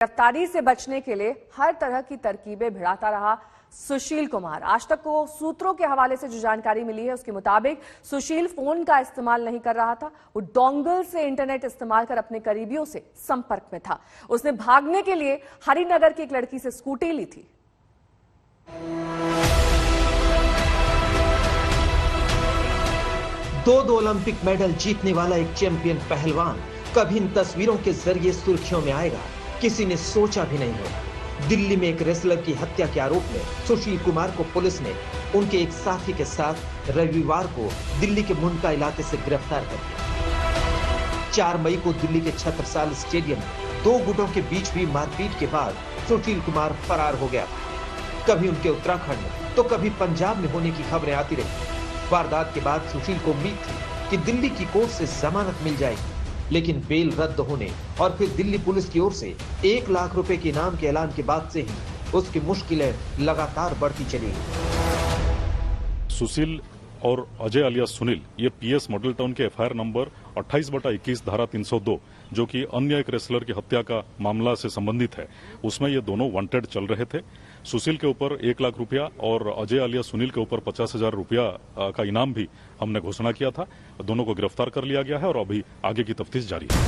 गिरफ्तारी से बचने के लिए हर तरह की तरकीबें भिड़ाता रहा सुशील कुमार। आज तक को सूत्रों के हवाले से जो जानकारी मिली है उसके मुताबिक सुशील फोन का इस्तेमाल नहीं कर रहा था। वो डोंगल से इंटरनेट इस्तेमाल कर अपने करीबियों से संपर्क में था। उसने भागने के लिए हरिनगर की एक लड़की से स्कूटी ली थी। दो ओलंपिक मेडल जीतने वाला एक चैंपियन पहलवान कभी इन तस्वीरों के जरिए सुर्खियों में आएगा, किसी ने सोचा भी नहीं होगा। दिल्ली में एक रेसलर की हत्या के आरोप में सुशील कुमार को पुलिस ने उनके एक साथी के साथ रविवार को दिल्ली के मुंडका इलाके से गिरफ्तार कर लिया। 4 मई को दिल्ली के छत्रसाल स्टेडियम में 2 गुटों के बीच हुई मारपीट के बाद सुशील कुमार फरार हो गया था। कभी उनके उत्तराखंड तो कभी पंजाब में होने की खबरें आती रही। वारदात के बाद सुशील को उम्मीद थी कि दिल्ली की कोर्ट से जमानत मिल जाएगी, लेकिन बेल रद्द होने और फिर दिल्ली पुलिस की ओर से 1 लाख रुपए के इनाम के ऐलान के बाद से ही उसकी मुश्किलें लगातार बढ़ती चली। सुशील और अजय अलियास सुनील ये पीएस मॉडल टाउन के एफआईआर नंबर 28/21 धारा 302 जो कि अन्य एक रेसलर की हत्या का मामला से संबंधित है, उसमें ये दोनों वांटेड चल रहे थे। सुशील के ऊपर 1 लाख रुपया और अजय अलियास सुनील के ऊपर 50,000 रुपया का इनाम भी हमने घोषणा किया था। दोनों को गिरफ्तार कर लिया गया है और अभी आगे की तफ्तीश जारी है।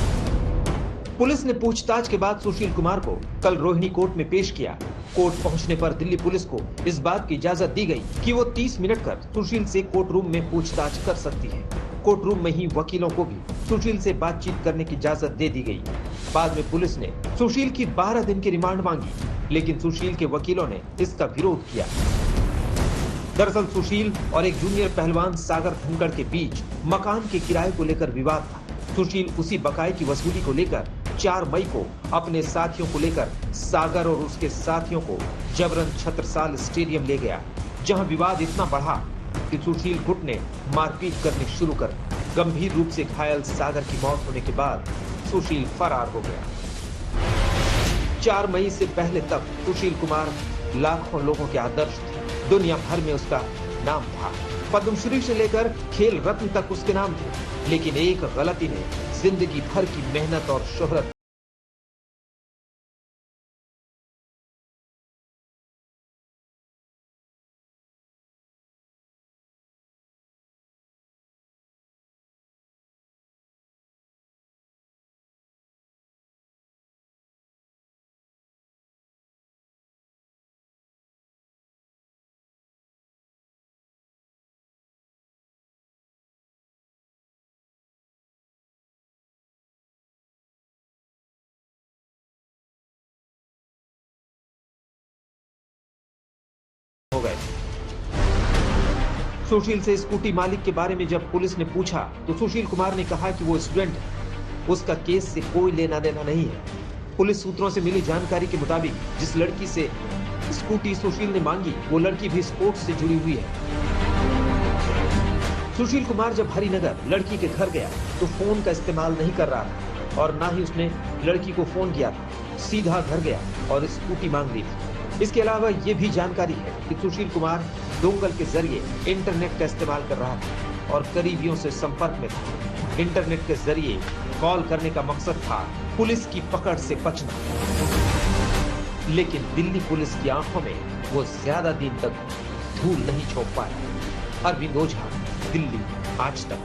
पुलिस ने पूछताछ के बाद सुशील कुमार को कल रोहिणी कोर्ट में पेश किया। कोर्ट पहुंचने पर दिल्ली पुलिस को इस बात की इजाजत दी गई कि वो 30 मिनट कर सुशील से कोर्ट रूम में पूछताछ कर सकती है। कोर्ट रूम में ही वकीलों को भी सुशील से बातचीत करने की इजाजत दे दी गई। बाद में पुलिस ने सुशील की 12 दिन की रिमांड मांगी, लेकिन सुशील के वकीलों ने इसका विरोध किया। दरअसल सुशील और एक जूनियर पहलवान सागर धनखड़ के बीच मकान के किराए को लेकर विवाद था। सुशील उसी बकाये की वसूली को लेकर 4 मई को अपने साथियों को लेकर सागर और उसके साथियों को जबरन छत्रसाल स्टेडियम ले गया, जहां विवाद इतना बढ़ा कि सुशील गुट ने मारपीट करनी शुरू कर गंभीर रूप से घायल सागर की मौत होने के बाद सुशील फरार हो गया। 4 मई से पहले तक सुशील कुमार लाखों लोगों के आदर्श थे। दुनिया भर में उसका नाम था। पद्मश्री से लेकर खेल रत्न तक उसके नाम थे, लेकिन एक गलती ने जिंदगी भर की मेहनत और शोहरत हो गए। सुशील से स्कूटी मालिक के बारे में जब पुलिस ने पूछा तो सुशील कुमार ने कहा कि वो स्टूडेंट है, उसका केस से कोई लेना देना नहीं है। पुलिस सूत्रों से मिली जानकारी के मुताबिक जिस लड़की से स्कूटी सुशील ने मांगी वो लड़की भी स्पोर्ट्स से जुड़ी हुई है। सुशील कुमार जब हरिनगर लड़की के घर गया तो फोन का इस्तेमाल नहीं कर रहा था और ना ही उसने लड़की को फोन किया था। सीधा घर गया और स्कूटी मांग ली थी। इसके अलावा ये भी जानकारी है कि सुशील कुमार डोंगल के जरिए इंटरनेट का इस्तेमाल कर रहा था और करीबियों से संपर्क में था। इंटरनेट के जरिए कॉल करने का मकसद था पुलिस की पकड़ से बचना। लेकिन दिल्ली पुलिस की आंखों में वो ज्यादा दिन तक धूल नहीं झोंक पाया। अरविंद ओझा, दिल्ली आज तक।